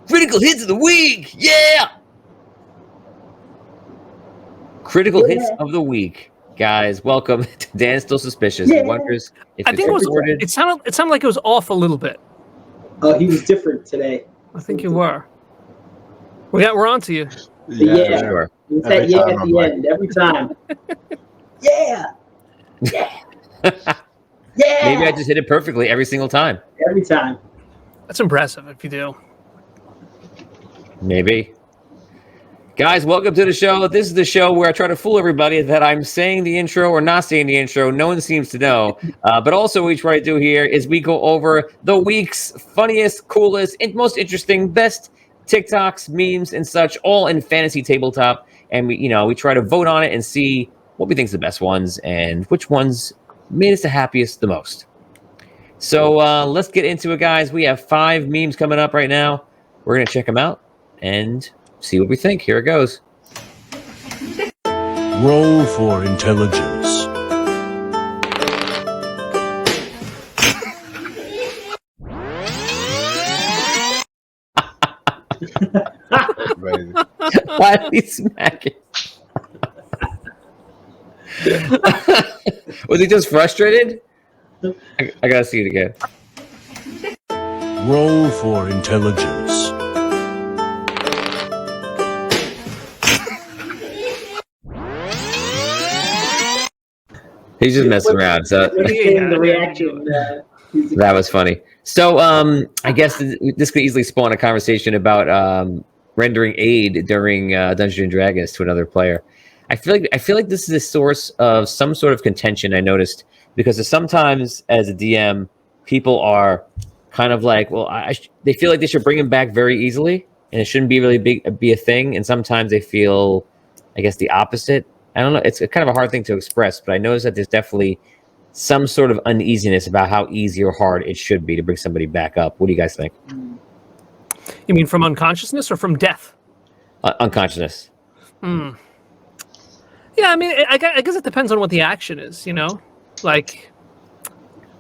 Critical hits of the week. Yeah. Critical hits of the week. Guys, welcome to Dan's Still Suspicious. He wonders if I think it sounded like it was off a little bit. Oh, he was different today. I think you were. We're on to you. Yeah. Sure. It's that yeah at the end every time. Yeah. Yeah. Maybe I just hit it perfectly every single time. Every time. That's impressive if you do. Maybe. Guys, welcome to the show. This is the show where I try to fool everybody that I'm saying the intro or not saying the intro. No one seems to know. But also what we try to do here is we go over the week's funniest, coolest, and most interesting, best TikToks, memes, and such, all in fantasy tabletop. And we try to vote on it and see what we think is the best ones and which ones made us the happiest the most. So let's get into it, guys. We have 5 memes coming up right now. We're going to check them out and see what we think. Here it goes. Roll for intelligence. Why did he smack it? Was he just frustrated? I gotta see it again. Roll for intelligence. He's just messing around. So The reaction. that was funny. So I guess this could easily spawn a conversation about rendering aid during Dungeons and Dragons to another player. I feel like this is a source of some sort of contention. I noticed because sometimes as a DM, people are kind of like, well, they feel like they should bring him back very easily, and it shouldn't be really be a thing. And sometimes they feel, I guess, the opposite. I don't know. It's kind of a hard thing to express, but I noticed that there's definitely some sort of uneasiness about how easy or hard it should be to bring somebody back up. What do you guys think? You mean from unconsciousness or from death? Unconsciousness. Yeah, I mean, I guess it depends on what the action is, Like,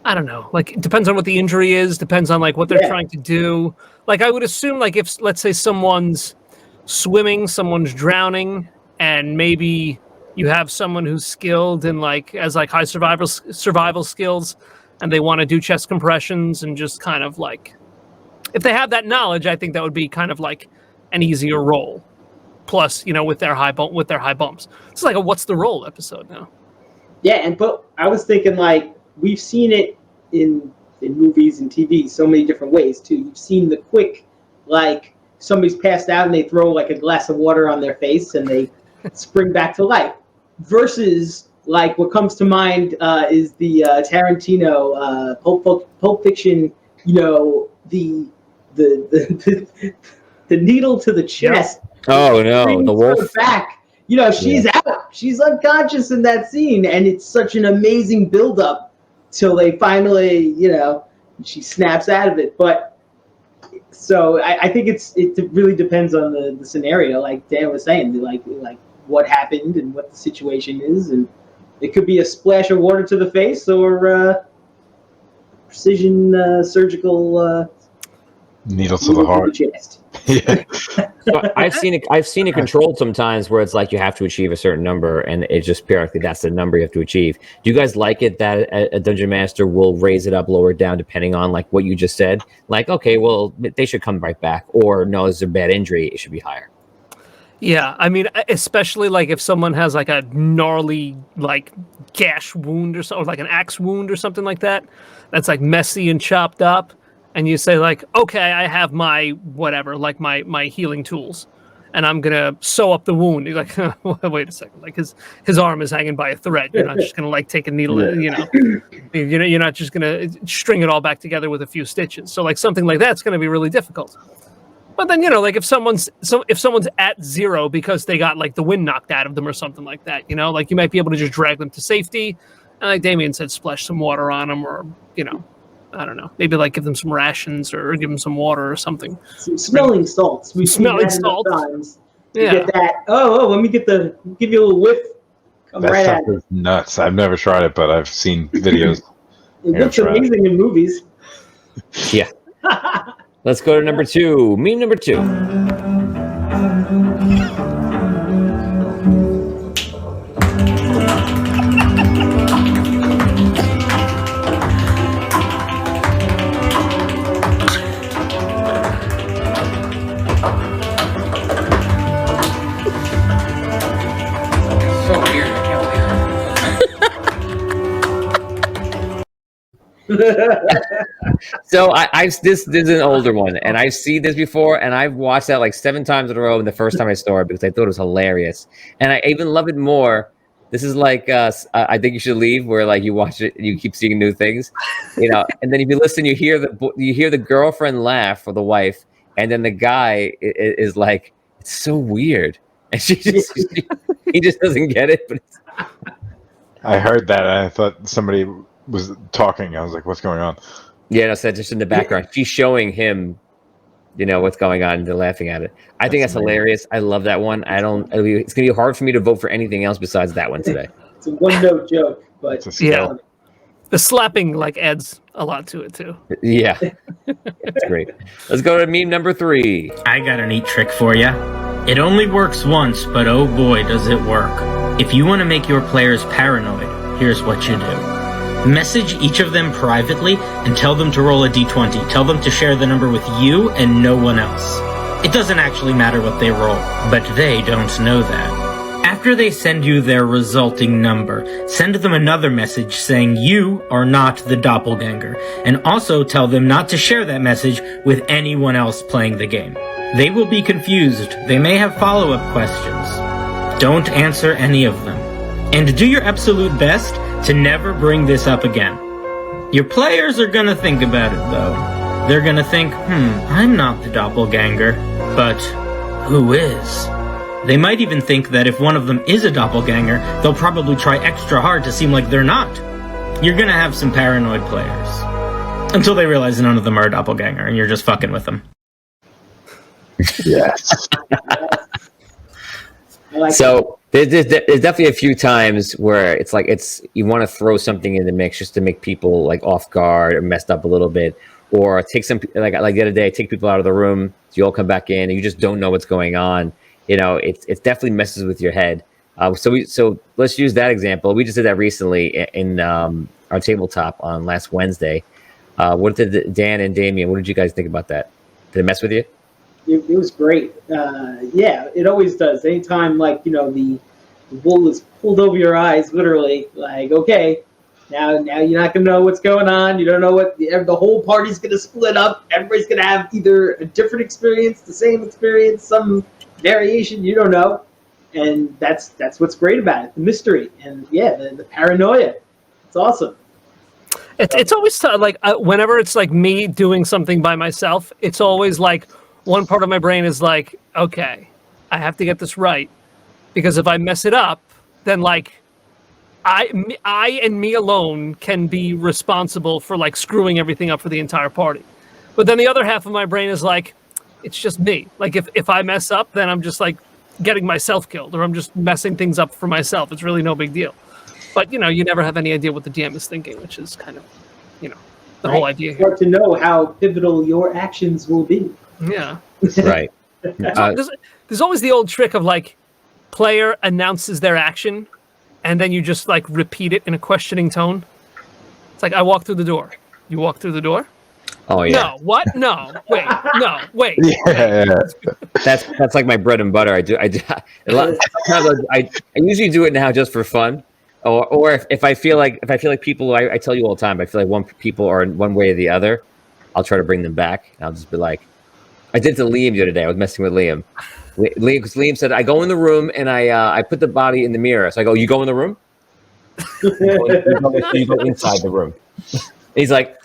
I don't know. Like, it depends on what the injury is, depends on, like, what they're trying to do. Like, I would assume, like, if, let's say, someone's swimming, someone's drowning, and maybe you have someone who's skilled in, like, as, like, high survival skills, and they want to do chest compressions and just kind of, like, if they have that knowledge, I think that would be kind of, like, an easier role. Plus, with their high bumps. It's like a "What's the Roll" episode now. Yeah, but I was thinking, like, we've seen it in movies and TV so many different ways too. You've seen the quick, like, somebody's passed out and they throw like a glass of water on their face and they spring back to life. Versus, like, what comes to mind is the Tarantino Pulp Fiction. The needle to the chest. Oh no, the wolf back. She's out. She's unconscious in that scene, and it's such an amazing build-up till they finally, she snaps out of it. But so I think it really depends on the scenario, like Dan was saying, like what happened and what the situation is, and it could be a splash of water to the face or precision surgical needle to the heart. Yeah. So I've seen it controlled sometimes where it's like you have to achieve a certain number, and it just periodically that's the number you have to achieve. Do you guys like it that a dungeon master will raise it up, lower it down, depending on like what you just said? Like, okay, well, they should come right back, or no, it's a bad injury, it should be higher. Yeah, I mean, especially like if someone has like a gnarly like gash wound or something, or like an axe wound or something like that, that's like messy and chopped up. And you say like, okay, I have my whatever, like my healing tools, and I'm gonna sew up the wound. You're like, wait a second, like his arm is hanging by a thread. You're not just gonna like take a needle, you're not just gonna string it all back together with a few stitches. So like something like that's gonna be really difficult. But then like if someone's at 0 because they got like the wind knocked out of them or something like that, like you might be able to just drag them to safety, and like Damien said, splash some water on them, or I don't know. Maybe like give them some rations or give them some water or something. Some smelling salts. We smelling salts. Times. Yeah. Get that. Let me give you a little whiff. Come that right stuff at is nuts. I've never tried it, but I've seen videos. It looks amazing in movies. Yeah. Let's go to number 2. Meme number 2. So weird. I can't believe it. So this is an older one, and I've seen this before, and I've watched that like 7 times in a row. And the first time I saw it because I thought it was hilarious, and I even love it more. This is like I think you should leave, where like you watch it and you keep seeing new things, and then if you listen, you hear the girlfriend laugh or the wife, and then the guy is like, it's so weird, and he just doesn't get it. But I heard that. And I thought somebody was talking. I was like, "What's going on?" yeah, no, so just in the background, she's showing him, what's going on, and they're laughing at it. I think that's hilarious. I love that one. It's gonna be hard for me to vote for anything else besides that one today. It's a one-note joke, but It's a skill. Yeah. The slapping like adds a lot to it too. Yeah, that's great. Let's go to meme number 3. I got a neat trick for you. It only works once, but oh boy, does it work. If you want to make your players paranoid, here's what you do. Message each of them privately and tell them to roll a d20. Tell them to share the number with you and no one else. It doesn't actually matter what they roll, but they don't know that. After they send you their resulting number, send them another message saying you are not the doppelganger, and also tell them not to share that message with anyone else playing the game. They will be confused. They may have follow-up questions. Don't answer any of them. And do your absolute best to never bring this up again. Your players are gonna think about it though. They're gonna think, I'm not the doppelganger, but who is? They might even think that if one of them is a doppelganger, they'll probably try extra hard to seem like they're not. You're gonna have some paranoid players. Until they realize none of them are a doppelganger and you're just fucking with them. Yes. I like So there's definitely a few times where it's like you want to throw something in the mix just to make people like off guard or messed up a little bit, or take some like the other day, take people out of the room, so you all come back in and you just don't know what's going on. It definitely messes with your head. So let's use that example. We just did that recently in our tabletop on last Wednesday. What did Dan and Damien? What did you guys think about that? Did it mess with you? It was great. Yeah, it always does. Anytime, like, the wool is pulled over your eyes, literally, like, okay, now you're not going to know what's going on. You don't know the whole party's going to split up. Everybody's going to have either a different experience, the same experience, some variation, you don't know. And that's what's great about it, the mystery. And, yeah, the paranoia. It's awesome. It's always like whenever it's like me doing something by myself, it's always like one part of my brain is like, okay, I have to get this right, because if I mess it up, then like I and me alone can be responsible for like screwing everything up for the entire party. But then the other half of my brain is like, it's just me. Like if I mess up, then I'm just like getting myself killed, or I'm just messing things up for myself. It's really no big deal. But you never have any idea what the DM is thinking, which is kind of, the whole idea It's here. hard to know how pivotal your actions will be. Yeah. Right. There's always the old trick of like, player announces their action, and then you just like repeat it in a questioning tone. It's like, I walk through the door. You walk through the door? Oh yeah. No. What? No. Wait. No. Wait. Yeah. That's like my bread and butter. I usually do it now just for fun, or if I feel like people, I tell you all the time, I feel like people are one way or the other, I'll try to bring them back. And I'll just be like, I did to Liam the other day. I was messing with Liam. Because Liam said, I go in the room and I put the body in the mirror. So I go, you go in the room? You go inside the room. And he's like,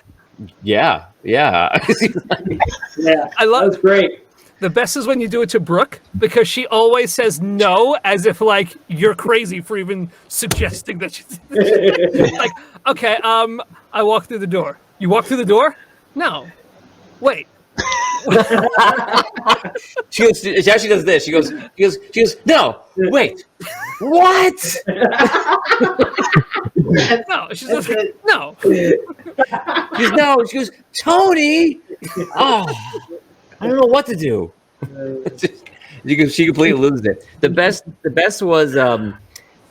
yeah. Yeah, I love- that was great. The best is when you do it to Brooke, because she always says no, as if like you're crazy for even suggesting that she. Like, okay, I walk through the door. You walk through the door? No. Wait. She actually does this. She goes, no, wait, what? No, she's just like, no. She goes, no. She goes, Tony. Oh, I don't know what to do. She completely loses it. The best was Vin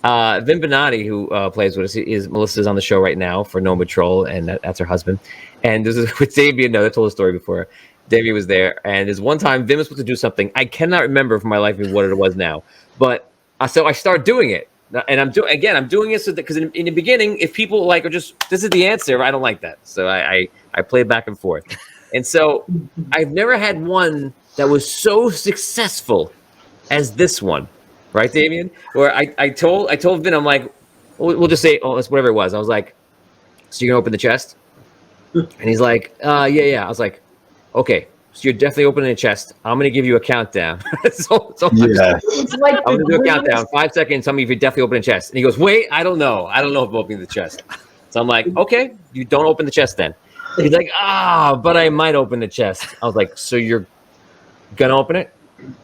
Bonatti, who plays with us. Melissa's on the show right now for No Patrol, and that's her husband. And this is with Damien. No, I told the story before. Damien was there, and there's one time Vin was supposed to do something. I cannot remember for my life what it was now, but so I start doing it, and I'm doing it so that because in the beginning, if people like are just this is the answer, I don't like that, so I play back and forth, and so I've never had one that was so successful as this one, right, Damien? Where I told Vin, I'm like, we'll just say, oh, it's whatever it was. I was like, so you're gonna open the chest? And he's like, yeah. I was like, okay, so you're definitely opening the chest. I'm gonna give you a countdown. so Yeah. It's like I'm gonna do a countdown. 5 seconds. Tell me if you're definitely opening the chest. And he goes, wait, I don't know if I'm opening the chest. So I'm like, okay, you don't open the chest then. He's like, but I might open the chest. I was like, so you're gonna open it?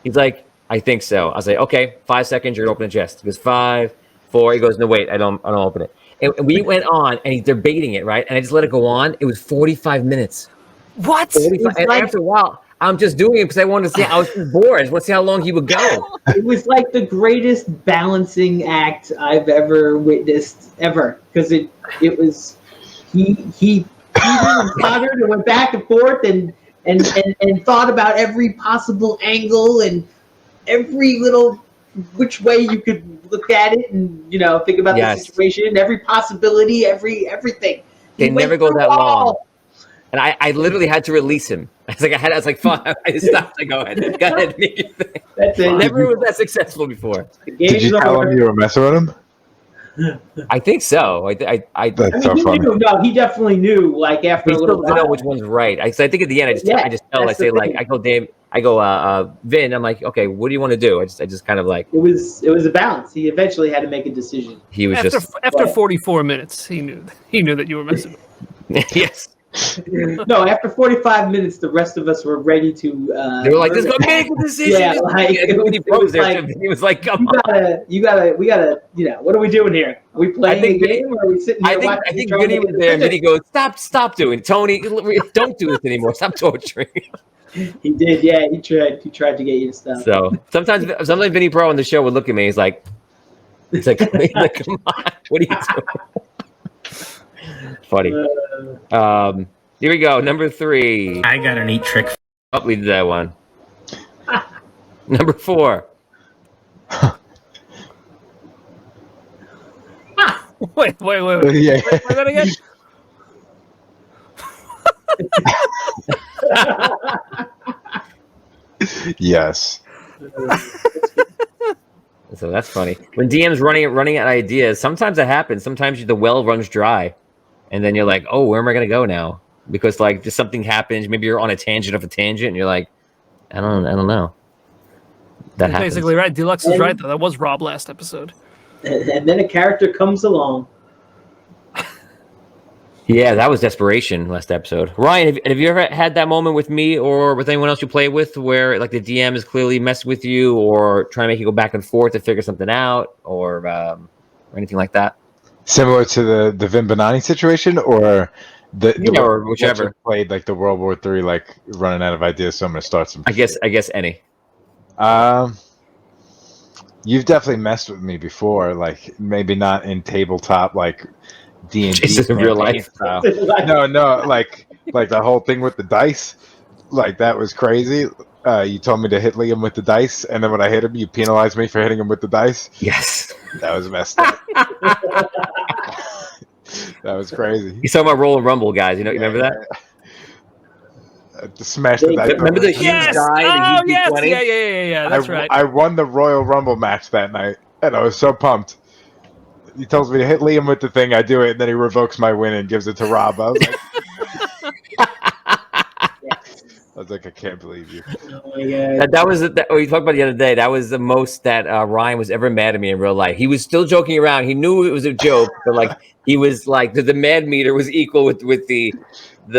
He's like, I think so. I was like, okay, 5 seconds, you're gonna open the chest. He goes, 5, 4. He goes, no, wait, I don't open it. And we went on, and he's debating it, right? And I just let it go on. It was 45 minutes. What? 45, and after a while, I'm just doing it because I wanted to see. I was just bored. I just want to see how long he would go. It was like the greatest balancing act I've ever witnessed ever, because it was he pondered and went back and forth and thought about every possible angle and every little which way you could look at it, and think about the situation, every possibility, everything. They never go that long. And I literally had to release him. I was like, fine. I just stopped. Go ahead, make your thing. That's it. Never was that successful before. Did you tell him you were messing with him? I think so. That's so funny. No, he definitely knew. Like after He a still little doesn't know while. which one's right. I think at the end, I just tell. I say like, I go, Vin. I'm like, okay, what do you want to do? I just kind of like. It was a balance. He eventually had to make a decision. He was after 44 minutes, he knew that you were messing with him. Yes. No, after 45 minutes, the rest of us were ready to. They were like, "Let's go make a decision." Yeah, like he was like, "Come on, we gotta. What are we doing here? Are we playing a game, or are we sitting here watching?" I think Vinny was there, and Vinny goes, "Stop doing it, Tony. Don't do this anymore. Stop torturing." He did, yeah. He tried to get you to stop. So sometimes Vinny Pro on the show would look at me. He's like, "Come on, what are you doing?" Funny. Here we go. Number 3. I got a neat trick. Oh, we did that one. Number 4. Wait. Yeah. Say that again? Yes. So that's funny. When DM's running out of ideas, sometimes that happens. Sometimes the well runs dry, and then you're like, "Oh, where am I going to go now?" Because like just something happens. Maybe you're on a tangent of a tangent, and you're like, "I don't know." That happens. Basically, right. Deluxe is right though. That was Rob last episode. And then a character comes along. Yeah, that was desperation last episode. Ryan, have you ever had that moment with me or with anyone else you play with where like the DM is clearly messing with you or trying to make you go back and forth to figure something out or anything like that? Similar to the Vin Bonatti situation, or or whichever. Played like the World War III, like running out of ideas, so I'm gonna start some. I guess any. You've definitely messed with me before, like maybe not in tabletop, like D&D. Just in real life. Style. No, like the whole thing with the dice, like that was crazy. You told me to hit Liam with the dice, and then when I hit him, you penalized me for hitting him with the dice. Yes. That was messed up. That was crazy. You talking about Roll and Rumble, guys? You remember that? Smash the dice. Remember the huge die? Oh, the huge yes. D20? Yeah. That's right. I won the Royal Rumble match that night, and I was so pumped. He tells me to hit Liam with the thing, I do it, and then he revokes my win and gives it to Rob. I was like, I can't believe you. Oh my God. That was what you talked about the other day. That was the most that Ryan was ever mad at me in real life. He was still joking around. He knew it was a joke, but like he was like the mad meter was equal with the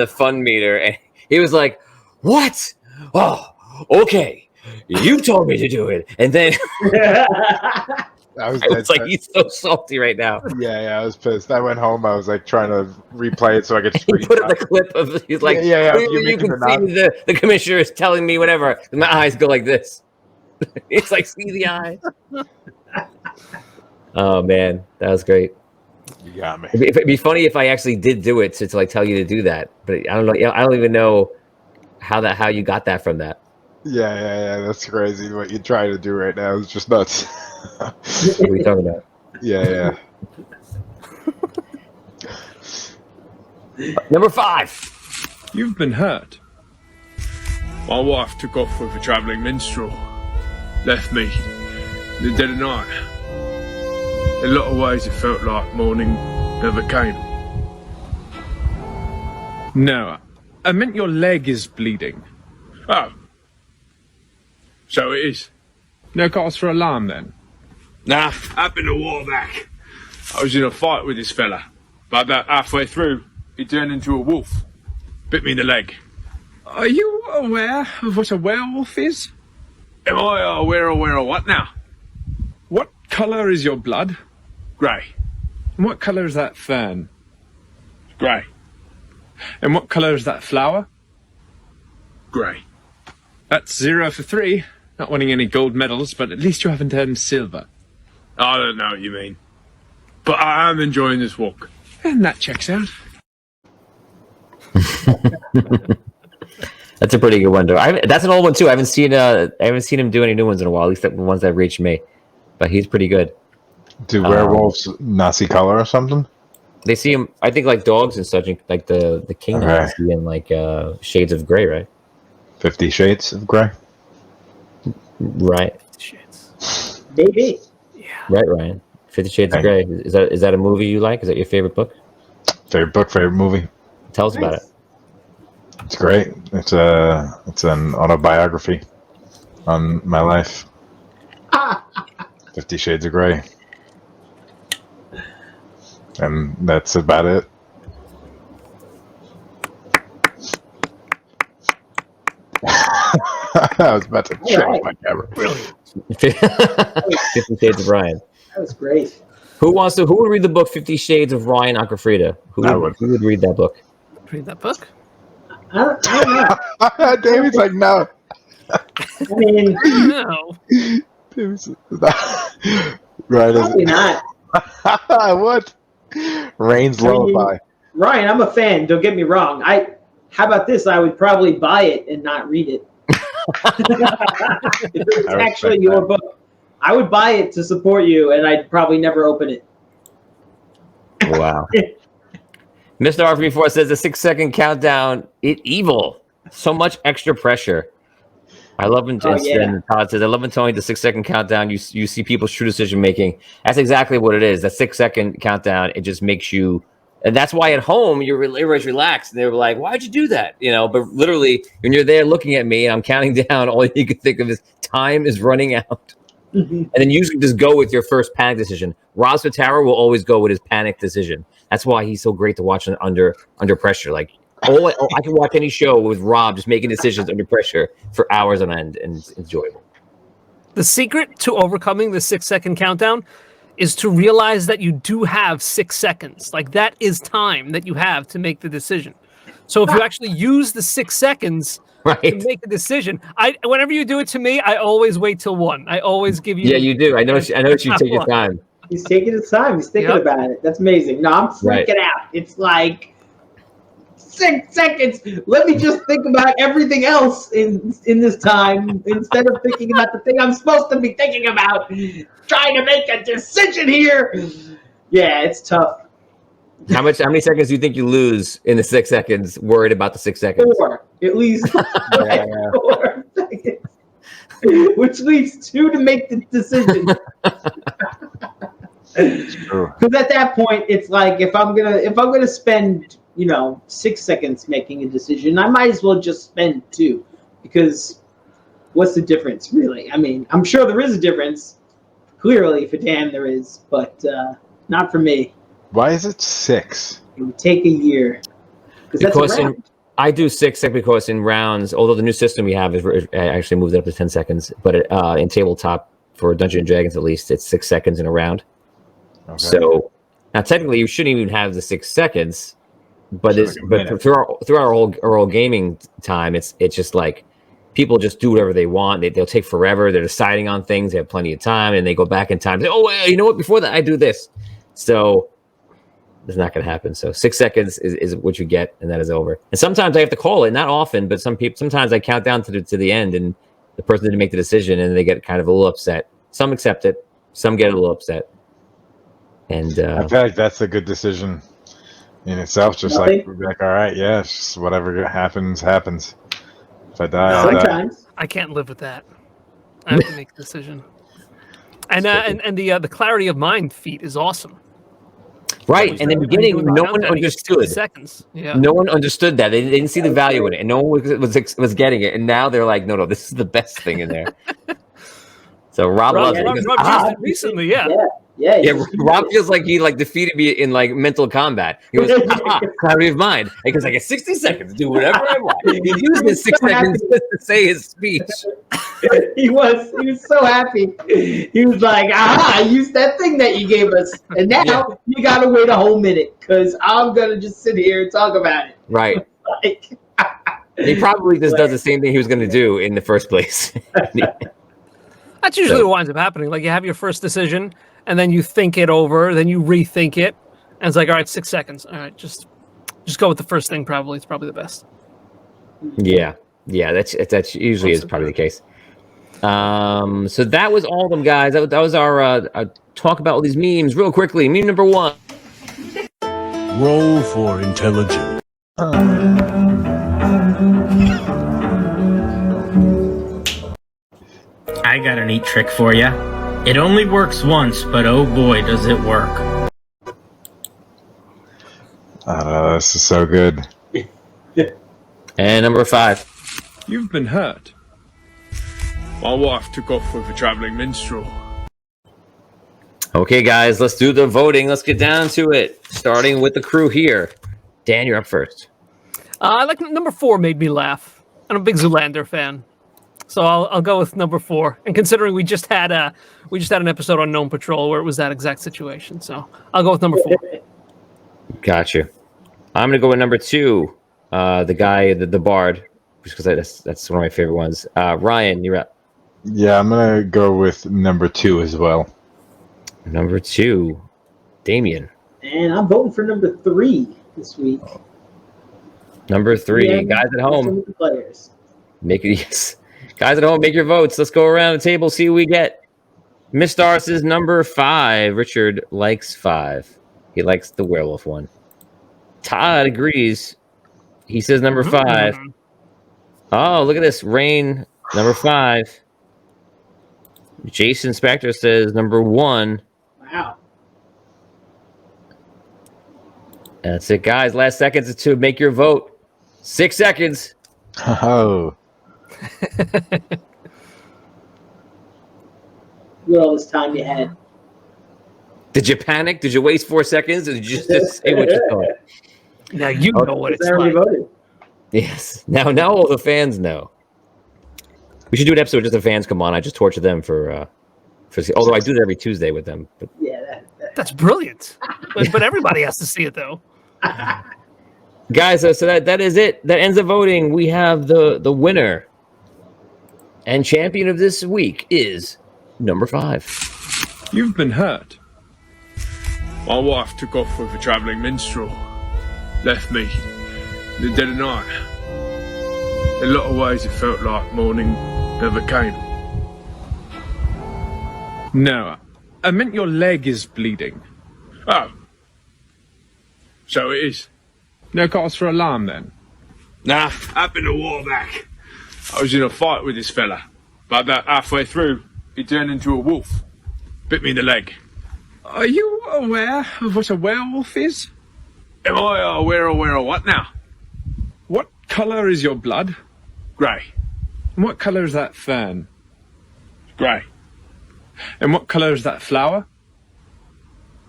fun meter, and he was like, "What? Oh, okay. You told me to do it," and then. I was I dead was like, set. he's so salty right now. Yeah, I was pissed. I went home. I was like trying to replay it so I could He put up the screenshot. clip of he's like, Yeah, clearly you you can mentioned see the the commissioner is telling me whatever. My eyes go like this. It's like, see the eyes. Oh man, that was great. You got me. It'd be funny if I actually did do it to like tell you to do that, but I don't know. I don't even know how you got that from that. Yeah. That's crazy. What you try to do right now is just nuts. What are we talking about? Yeah. Number 5. You've been hurt. My wife took off with a travelling minstrel. Left me in the dead of night. In a lot of ways it felt like morning never came. No, I meant your leg is bleeding. Oh. So it is. No cause for alarm then? Nah, happened a while back. I was in a fight with this fella. But about halfway through, he turned into a wolf. Bit me in the leg. Are you aware of what a werewolf is? Am I aware of what now? What colour is your blood? Grey. And what colour is that fern? Grey. And what colour is that flower? Grey. That's 0 for 3. Not winning any gold medals, but at least you haven't earned silver. I don't know what you mean. But I am enjoying this walk. And that checks out. That's a pretty good one, though. That's an old one too. I haven't seen him do any new ones in a while. At least the ones that reached me. But he's pretty good. Do werewolves not see color or something? They see him. I think like dogs and such. Like the king Okay. see in like shades of gray, right? 50 Shades of Grey. Right, Shits. Maybe. right, Ryan. 50 Shades of Grey. Is that a movie you like? Is that your favorite book? Favorite book, favorite movie. Tell us about it. It's great. It's an autobiography on my life. 50 Shades of Grey. And that's about it. I was about to change my camera. Brilliant. 50 Shades of Ryan. That was great. Who would read the book 50 Shades of Ryan Aquafrida? Who would read that book? Read that book. I don't know. David's like, no. I mean, No. David's not. Right. probably not. What? Rain's Lullaby. Ryan, I'm a fan. Don't get me wrong. How about this? I would probably buy it and not read it. If it's I actually respect your that. book, I would buy it to support you, and I'd probably never open it. Wow. Mr. R34 says the 6-second countdown, evil. So much extra pressure. I love when Todd says, I love when Tony the 6-second countdown. You see people's true decision making. That's exactly what it is. That 6-second countdown, it just makes you, and that's why at home everybody's relaxed. And they were like, "Why'd you do that?" But literally, when you're there looking at me and I'm counting down, all you can think of is time is running out. And then usually just go with your first panic decision. Rob Spataro will always go with his panic decision. That's why he's so great to watch under pressure. Like, I can watch any show with Rob just making decisions under pressure for hours on end, and it's enjoyable. The secret to overcoming the 6-second countdown is to realize that you do have 6 seconds. Like, that is time that you have to make the decision. So if you actually use the 6 seconds to Right? make a decision, whenever you do it to me, I always wait till 1. I always give you. Yeah, you do. I know you take your time. He's taking his time. He's thinking Yep. about it. That's amazing. No, I'm freaking out. It's like 6 seconds. Let me just think about everything else in this time instead of thinking about the thing I'm supposed to be thinking about. Trying to make a decision here. Yeah, it's tough. How many seconds do you think you lose in the 6 seconds worried about the 6 seconds? 4, at least. Yeah. 4 seconds. Which leaves 2 to make the decision. True. Because at that point, it's like if I'm gonna spend 6 seconds making a decision, I might as well just spend 2, because what's the difference, really? I mean, I'm sure there is a difference. Clearly, for Dan, there is, but not for me. Why is it 6? It would take a year. Because I do 6 because in rounds, although the new system we have is actually moved it up to 10 seconds, but in tabletop, For Dungeons and Dragons, at least, it's 6 seconds in a round. Okay. So now, technically, you shouldn't even have the 6 seconds. But through our whole gaming time, it's just like people just do whatever they want. They'll take forever. They're deciding on things. They have plenty of time, and they go back in time. Say, oh, well, you know what? Before that, I do this. So it's not going to happen. So 6 seconds is what you get, and that is over. And sometimes I have to call it. Not often, but sometimes I count down to the end, and the person didn't make the decision, and they get kind of a little upset. Some accept it. Some get a little upset. And I feel like that's a good decision in itself. Just like, all right, yeah, it's just whatever happens. If I die, I'll die. Sometimes. I can't live with that. I have to make a decision. And the clarity of mind feat is awesome. right. And in the beginning, no one understood. Seconds. Yeah. No one understood that. They didn't see the value in it, and no one was getting it. And now they're like, no, this is the best thing in there. So Rob loves it. He goes, Rob used it recently, yeah. Yeah, Rob feels like he defeated me in mental combat. He goes, clarity of mind. He goes, I get 60 seconds to do whatever I want. He used his 6 seconds to say his speech. He was so happy. He was like, I used that thing that you gave us. And now you gotta wait a whole minute because I'm gonna just sit here and talk about it. Right. Like, he probably just does the same thing he was gonna do in the first place. That's usually what winds up happening. Like, you have your first decision, and then you think it over, then you rethink it, and it's like, all right, 6 seconds. All right, just go with the first thing. Probably it's probably the best. Yeah, that's usually is probably the case. So that was all of them, guys. That was our talk about all these memes real quickly. Meme number 1. Roll for intelligence. I got a neat trick for you. It only works once, but oh boy, does it work. I don't know, this is so good. And number 5. You've been hurt. My wife took off with a travelling minstrel. Okay, guys, let's do the voting. Let's get down to it. Starting with the crew here. Dan, you're up first. I like number 4 made me laugh. I'm a big Zoolander fan, so I'll go with number 4. And considering we just had an episode on Gnome Patrol where it was that exact situation, so I'll go with number 4. Gotcha. I'm gonna go with number 2. The guy, the bard, just because that's one of my favorite ones. Ryan, you're up. Yeah, I'm gonna go with number 2 as well. Number 2, Damien. and I'm voting for number 3 this week. Number 3, Yeah, guys at home. with the players. Make it yes. Guys at home, make your votes. Let's go around the table, see who we get. Miss Stars is number 5. Richard likes 5. He likes the werewolf one. Todd agrees. He says number 5. Oh, look at this. Rain, number 5. Jason Spector says number 1. Wow. That's it, guys. Last seconds to make your vote. 6 seconds. Oh. Look at all this time you had. Did you panic? Did you waste 4 seconds? Or did you just say what you thought? Now you know what it's I already like. voted. Yes. Now all the fans know. We should do an episode just the fans come on. I just torture them for although I do that every Tuesday with them. But Yeah. That's brilliant. But everybody has to see it though. guys, so that is it. That ends the voting. We have the winner and champion of this week is number 5. You've been hurt. My wife took off with a travelling minstrel. Left me in the dead of night. In a lot of ways it felt like morning never came. No, I meant your leg is bleeding. Oh. So it is. No cause for alarm then? Nah, I've been a war back. I was in a fight with this fella. But about halfway through, he turned into a wolf. Bit me in the leg. Are you aware of what a werewolf is? Am I aware of what now? What colour is your blood? Grey. And what colour is that fern? Grey. And what colour is that flower?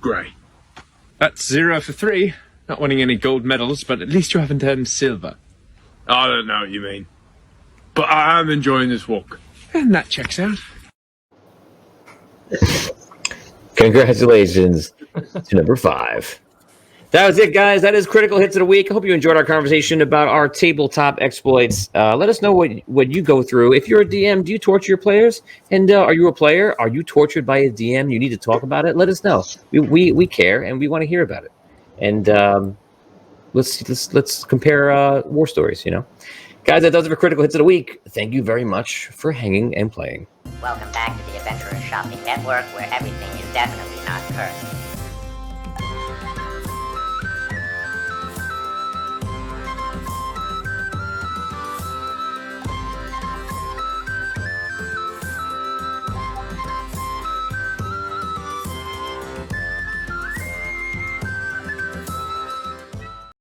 Grey. That's 0 for 3. Not winning any gold medals, but at least you haven't earned silver. I don't know what you mean. But I am enjoying this walk. And that checks out. Congratulations to number 5. That was it, guys. That is Critical Hits of the Week. I hope you enjoyed our conversation about our tabletop exploits. Let us know what you go through. If you're a DM, do you torture your players? And are you a player? Are you tortured by a DM? You need to talk about it. Let us know. We care, and we want to hear about it. And let's compare war stories. Guys, that does it for Critical Hits of the Week. Thank you very much for hanging and playing. Welcome back to the Adventurers Shopping Network, where everything is definitely not cursed.